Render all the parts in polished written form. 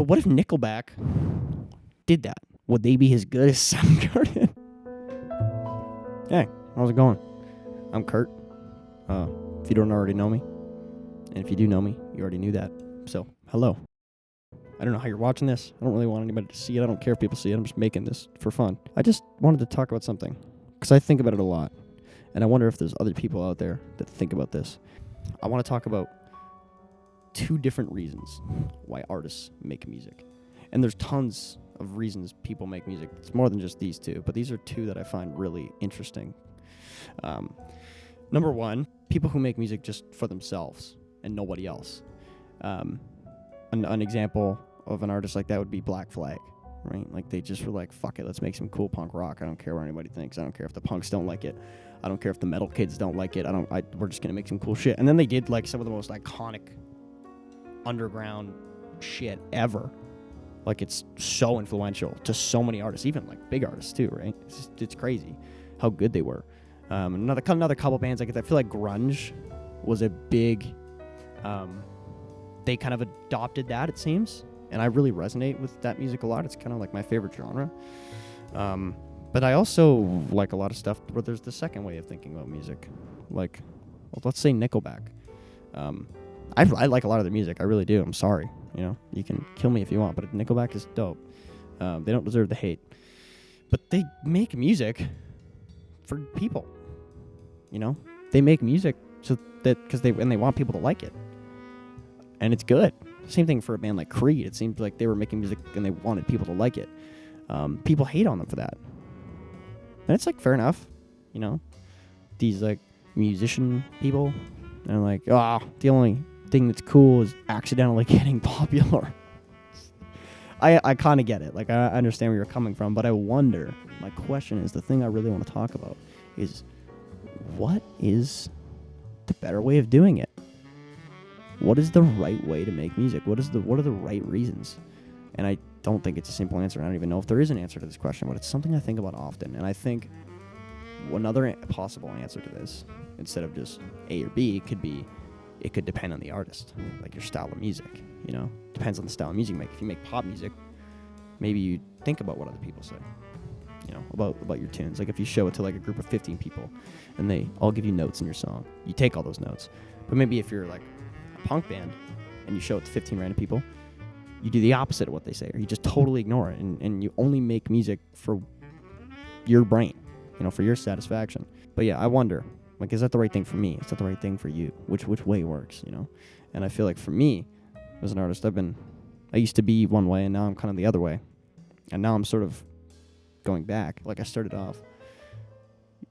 But what if Nickelback did that? Would they be as good as Soundgarden? Hey, how's it going? I'm Kurt. If you don't already know me, and if you do know me, you already knew that. So, hello. I don't know how you're watching this. I don't really want anybody to see it. I don't care if people see it. I'm just making this for fun. I just wanted to talk about something, because I think about it a lot, and I wonder if there's other people out there that think about this. I want to talk about two different reasons why artists make music. And there's tons of reasons people make music. It's more than just these two, but these are two that I find really interesting. Number one, people who make music just for themselves and nobody else. An example of an artist like that would be Black Flag, right? Like, they just were like, fuck it, let's make some cool punk rock. I don't care what anybody thinks. I don't care if the punks don't like it. I don't care if the metal kids don't like it. We're just gonna make some cool shit. And then they did like some of the most iconic underground shit ever. Like, it's so influential to so many artists, even like big artists too, right? It's crazy how good they were. Another couple bands, like, I feel like grunge was a big, they kind of adopted that, it seems, and I really resonate with that music a lot. It's kind of like my favorite genre. But I also like a lot of stuff where there's the second way of thinking about music. Like, well, let's say Nickelback. I like a lot of their music. I really do. I'm sorry. You can kill me if you want, but Nickelback is dope. They don't deserve the hate. But they make music for people. They make music so that because they want people to like it. And it's good. Same thing for a band like Creed. It seems like they were making music and they wanted people to like it. People hate on them for that. And it's like fair enough. These like musician people, and like, the only thing that's cool is accidentally getting popular. I kind of get it. Like, I understand where you're coming from, but I wonder, my question is, the thing I really want to talk about is, what is the better way of doing it? What is the right way to make music? What are the right reasons? And I don't think it's a simple answer. I don't even know if there is an answer to this question, but it's something I think about often. And I think another possible answer to this, instead of just A or B, it could depend on the artist, like your style of music. Depends on the style of music you make. If you make pop music, maybe you think about what other people say, about your tunes. Like, if you show it to like a group of 15 people and they all give you notes in your song, you take all those notes. But maybe if you're like a punk band and you show it to 15 random people, you do the opposite of what they say, or you just totally ignore it, and you only make music for your brain, for your satisfaction. But yeah, I wonder, like, is that the right thing for me? Is that the right thing for you? Which way works, And I feel like for me, as an artist, I used to be one way, and now I'm kind of the other way. And now I'm sort of going back. Like, I started off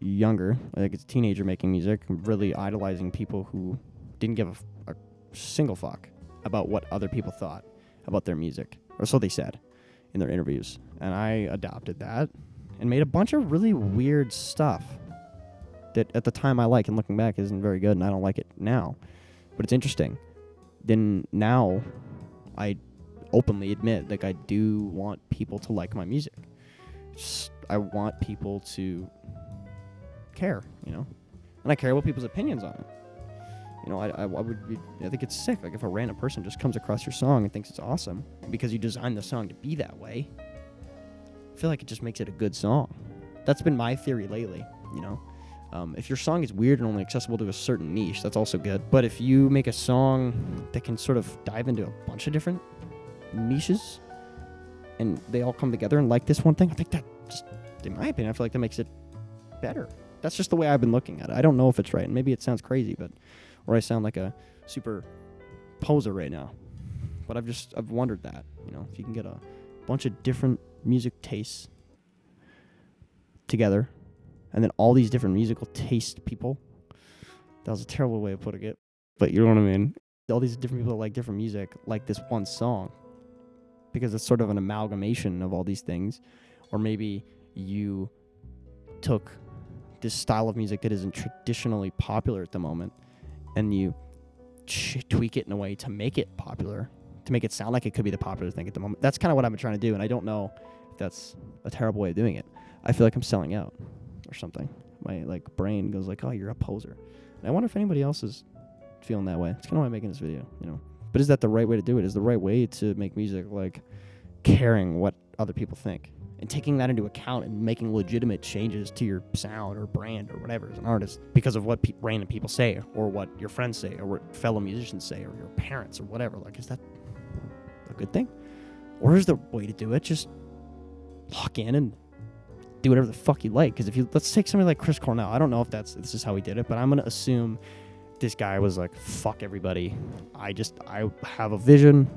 younger, like as a teenager making music, really idolizing people who didn't give a single fuck about what other people thought about their music, or so they said in their interviews. And I adopted that and made a bunch of really weird stuff that at the time I like, and looking back isn't very good, and I don't like it now. But it's interesting. Then now I openly admit, like, I do want people to like my music. I want people to care, and I care about people's opinions on it. I think it's sick. Like, if a random person just comes across your song and thinks it's awesome because you designed the song to be that way, I feel like it just makes it a good song. That's been my theory lately, If your song is weird and only accessible to a certain niche, that's also good. But if you make a song that can sort of dive into a bunch of different niches and they all come together and like this one thing, I think that just, in my opinion, I feel like that makes it better. That's just the way I've been looking at it. I don't know if it's right, and maybe it sounds crazy, or I sound like a super poser right now. But I've wondered that, if you can get a bunch of different music tastes together, and then all these different musical taste people. That was a terrible way of putting it, but you know what I mean? All these different people that like different music like this one song, because it's sort of an amalgamation of all these things. Or maybe you took this style of music that isn't traditionally popular at the moment, and you tweak it in a way to make it popular, to make it sound like it could be the popular thing at the moment. That's kind of what I've been trying to do, and I don't know if that's a terrible way of doing it. I feel like I'm selling out or something. My brain goes like, oh, you're a poser. And I wonder if anybody else is feeling that way. It's kind of why I'm making this video, But is that the right way to do it? Is the right way to make music like caring what other people think and taking that into account and making legitimate changes to your sound or brand or whatever as an artist because of what random people say or what your friends say or what fellow musicians say or your parents or whatever? Like, is that a good thing? Or is the way to do it just lock in and do whatever the fuck you like? Because if you, let's take somebody like Chris Cornell. I don't know if this is how he did it, but I'm going to assume this guy was like, fuck everybody. I have a vision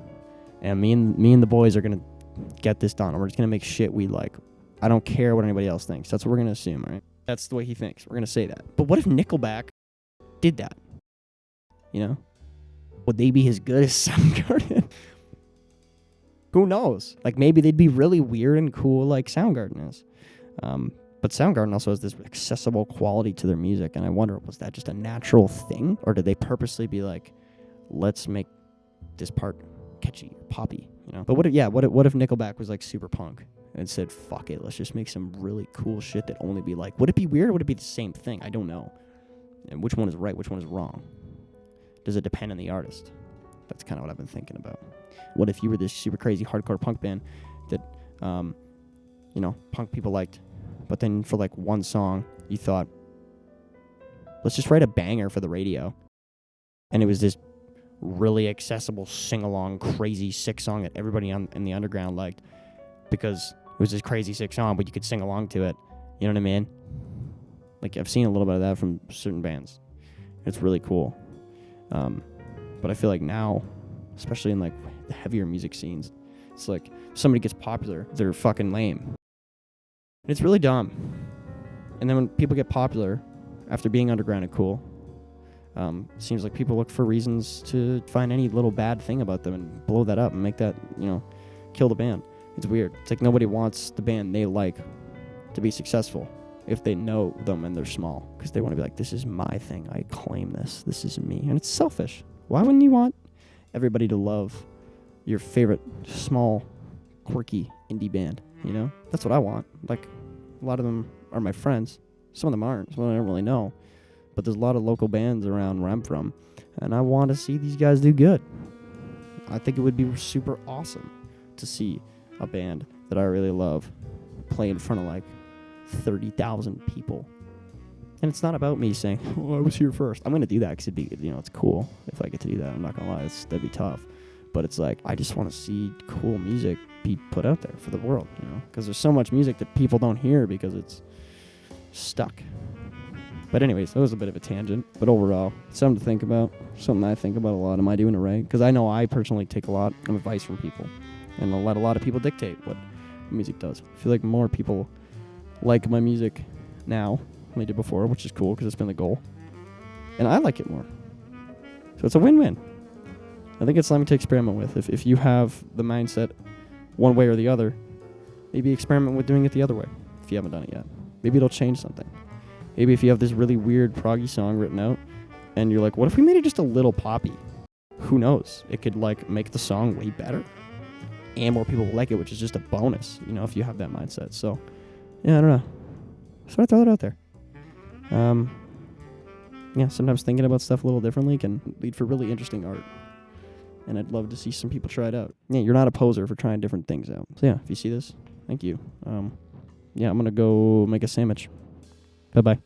and me and the boys are going to get this done. And we're just going to make shit we like. I don't care what anybody else thinks. That's what we're going to assume, right? That's the way he thinks. We're going to say that. But what if Nickelback did that? You know? Would they be as good as Soundgarden? Who knows? Like, maybe they'd be really weird and cool like Soundgarden is. But Soundgarden also has this accessible quality to their music, and I wonder, was that just a natural thing? Or did they purposely be like, let's make this part catchy, poppy, you know? But what if Nickelback was like super punk and said, fuck it, let's just make some really cool shit that only be like, would it be weird or would it be the same thing? I don't know. And which one is right, which one is wrong? Does it depend on the artist? That's kind of what I've been thinking about. What if you were this super crazy hardcore punk band that, punk people liked, but then for like one song, you thought, let's just write a banger for the radio. And it was this really accessible, sing-along, crazy, sick song that everybody in the underground liked because it was this crazy, sick song, but you could sing along to it. You know what I mean? Like, I've seen a little bit of that from certain bands. It's really cool. But I feel like now, especially in like the heavier music scenes, it's like if somebody gets popular, they're fucking lame. It's really dumb. And then when people get popular after being underground and cool, seems like people look for reasons to find any little bad thing about them and blow that up and make that, kill the band. It's weird. It's like nobody wants the band they like to be successful if they know them and they're small, because they want to be like, this is my thing. I claim this. This is me. And it's selfish. Why wouldn't you want everybody to love your favorite small, quirky indie band? You know? That's what I want. Like, a lot of them are my friends. Some of them aren't. Some of them I don't really know. But there's a lot of local bands around where I'm from, and I want to see these guys do good. I think it would be super awesome to see a band that I really love play in front of like 30,000 people. And it's not about me saying, oh, I was here first. I'm going to do that because it'd be, it's cool if I get to do that. I'm not going to lie. That'd be tough. But it's like, I just want to see cool music be put out there for the world, because there's so much music that people don't hear because it's stuck. But anyways, that was a bit of a tangent. But overall, something to think about. Something I think about a lot. Am I doing it right? Because I know I personally take a lot of advice from people. And I let a lot of people dictate what music does. I feel like more people like my music now than they did before, which is cool because it's been the goal. And I like it more. So it's a win-win. I think it's something to experiment with. If you have the mindset one way or the other, maybe experiment with doing it the other way if you haven't done it yet. Maybe it'll change something. Maybe if you have this really weird proggy song written out and you're like, what if we made it just a little poppy? Who knows? It could like make the song way better and more people will like it, which is just a bonus, if you have that mindset. So, yeah, I don't know. So I throw that out there. Sometimes thinking about stuff a little differently can lead for really interesting art. And I'd love to see some people try it out. Yeah, you're not a poser for trying different things out. So yeah, if you see this, thank you. I'm going to go make a sandwich. Bye-bye.